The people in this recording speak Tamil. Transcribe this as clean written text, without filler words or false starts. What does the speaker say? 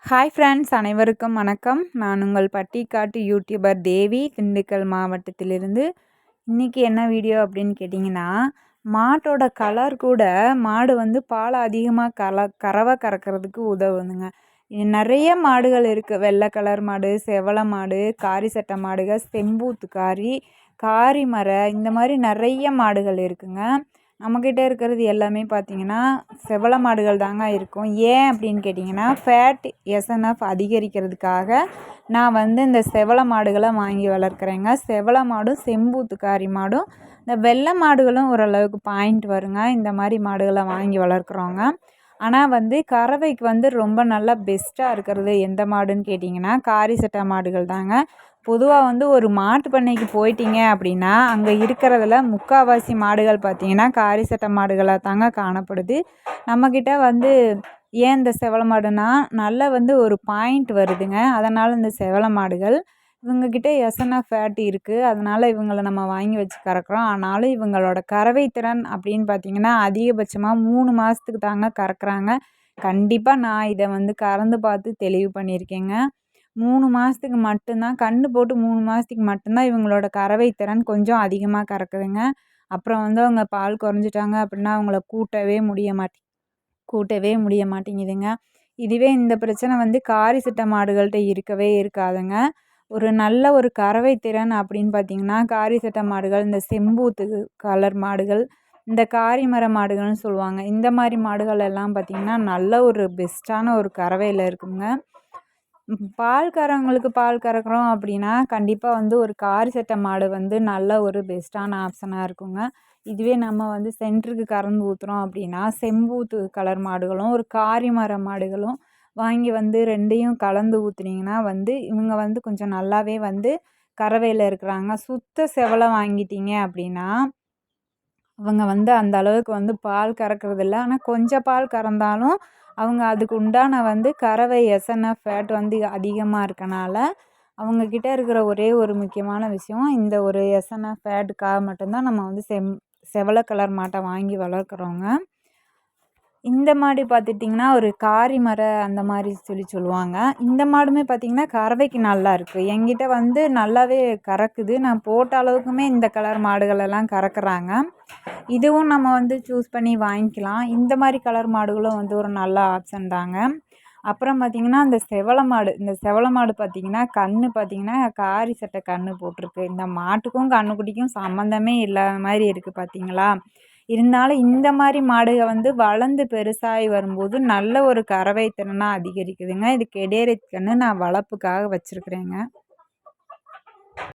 ஹாய் ஃப்ரெண்ட்ஸ், அனைவருக்கும் வணக்கம். நான் உங்கள் பட்டிக்காட்டு யூடியூபர் தேவி, திண்டுக்கல் மாவட்டத்திலிருந்து. இன்றைக்கி என்ன வீடியோ அப்படின்னு கேட்டிங்கன்னா, மாட்டோட கலர் கூட மாடு வந்து பால் அதிகமாக கறவை கறக்கிறதுக்கு உதவுதுங்க. நிறைய மாடுகள் இருக்குது. வெள்ளை கலர் மாடு, செவலை மாடு, காரி சட்டை மாடுகள், செம்பூத்து காரி, காரிமரை, இந்த மாதிரி நிறைய மாடுகள் இருக்குங்க. நம்மக்கிட்ட இருக்கிறது எல்லாமே பார்த்திங்கன்னா செவலை மாடுகள் தாங்க இருக்கும். ஏன் அப்படின்னு கேட்டிங்கன்னா, ஃபேட் எஸ்என்எஃப் அதிகரிக்கிறதுக்காக நான் வந்து இந்த செவலை மாடுகளை வாங்கி வளர்க்குறேங்க. செவலை மாடும் செம்பூத்துக்காரி மாடும், இந்த வெள்ளை மாடுகளும் ஓரளவுக்கு பாயிண்ட் வருங்க. இந்த மாதிரி மாடுகளை வாங்கி வளர்க்குறோங்க. ஆனால் வந்து கறவைக்கு வந்து ரொம்ப நல்லா பெஸ்ட்டாக இருக்கிறது எந்த மாடுன்னு கேட்டிங்கன்னா, காரி சட்டை மாடுகள் தாங்க. பொதுவாக வந்து ஒரு மாட்டு பண்ணைக்கு போயிட்டீங்க அப்படின்னா, அங்கே இருக்கிறதுல முக்கால்வாசி மாடுகள் பார்த்திங்கன்னா காரி சட்டை மாடுகளாக தாங்க காணப்படுது. நம்மக்கிட்ட வந்து ஏன் இந்த செவலை மாடுனா நல்லா வந்து ஒரு பாயிண்ட் வருதுங்க. அதனால் இந்த செவலை மாடுகள் இவங்கக்கிட்ட எஸ்என்எஃப் ஃபேட் இருக்குது. அதனால் இவங்களை நம்ம வாங்கி வச்சு கறக்கிறோம். ஆனாலும் இவங்களோட கறவை திறன் அப்படின்னு பார்த்திங்கன்னா அதிகபட்சமாக 3 மாதத்துக்கு தாங்க கறக்குறாங்க. கண்டிப்பாக நான் இதை வந்து கறந்து பார்த்து தெளிவு பண்ணியிருக்கேங்க. 3 மாதத்துக்கு மட்டும்தான், கன்று போட்டு 3 மாதத்துக்கு மட்டும்தான் இவங்களோட கறவை திறன் கொஞ்சம் அதிகமாக கறக்குதுங்க. அப்புறம் வந்து அவங்க பால் குறைஞ்சிட்டாங்க அப்படின்னா அவங்கள கூட்டவே முடிய மாட்டேங்குதுங்க. இதுவே இந்த பிரச்சனை வந்து காரி சட்டை மாடுகள்கிட்ட இருக்கவே இருக்காதுங்க. ஒரு நல்ல ஒரு கறவை திறன் அப்படின்னு பார்த்திங்கன்னா, காரி சட்டை மாடுகள், இந்த செம்பூத்து கலர் மாடுகள், இந்த காரிமரை மாடுகள்னு சொல்லுவாங்க. இந்த மாதிரி மாடுகள் எல்லாம் பார்த்திங்கன்னா நல்ல ஒரு பெஸ்ட்டான ஒரு கறவையில் இருக்குங்க. பால் கறக்கிறோம் அப்படின்னா கண்டிப்பாக வந்து ஒரு காரி சட்டை மாடு வந்து நல்ல ஒரு பெஸ்ட்டான ஆப்ஷனாக இருக்குங்க. இதுவே நம்ம வந்து சென்டருக்கு கறந்து ஊற்றுறோம் அப்படின்னா, செம்பூத்து கலர் மாடுகளும் ஒரு காரிமரை மாடுகளும் வாங்கி வந்து 2யும் கலந்து ஊற்றுனீங்கன்னா வந்து இவங்க வந்து கொஞ்சம் நல்லாவே வந்து கறவையில் இருக்கிறாங்க. சுத்த செவலை வாங்கிட்டீங்க அப்படின்னா அவங்க வந்து அந்த அளவுக்கு வந்து பால் கறக்கிறதில்ல. ஆனால் கொஞ்சம் பால் கறந்தாலும் அவங்க அதுக்கு உண்டான வந்து கறவை எஸ்என்எஃப் ஃபேட் வந்து அதிகமாக இருக்கனால, அவங்கக்கிட்ட இருக்கிற ஒரே ஒரு முக்கியமான விஷயம், இந்த ஒரு எஸ்என்எஃப் ஃபேட்டுக்காக மட்டும்தான் நம்ம வந்து செவலை கலர் மாட்டை வாங்கி வளர்க்குறோங்க. இந்த மாடு பார்த்துட்டிங்கன்னா ஒரு காரிமரை அந்த மாதிரி சொல்லுவாங்க. இந்த மாடுமே பார்த்திங்கன்னா கறவைக்கு நல்லா இருக்குது. என்கிட்ட வந்து நல்லாவே கறக்குது. நான் போட்ட அளவுக்குமே இந்த கலர் மாடுகளெல்லாம் கறக்குறாங்க. இதுவும் நம்ம வந்து சூஸ் பண்ணி வாங்கிக்கலாம். இந்த மாதிரி கலர் மாடுகளும் வந்து ஒரு நல்ல ஆப்ஷன் தாங்க. அப்புறம் பார்த்திங்கன்னா இந்த செவலை மாடு பார்த்திங்கன்னா கன்று பார்த்திங்கன்னா காரி சட்டை கன்று போட்டிருக்கு. இந்த மாட்டுக்கும் கன்றுக்குட்டிக்கும் சம்மந்தமே இல்லாத மாதிரி இருக்குது பார்த்திங்களா. இருந்தாலும் இந்த மாதிரி மாடுகள் வந்து வளர்ந்து பெருசாகி வரும்போது நல்ல ஒரு கறவை திறனாக அதிகரிக்குதுங்க. இது கெடேரி கன்று நான் வளர்ப்புக்காக வச்சுருக்குறேங்க.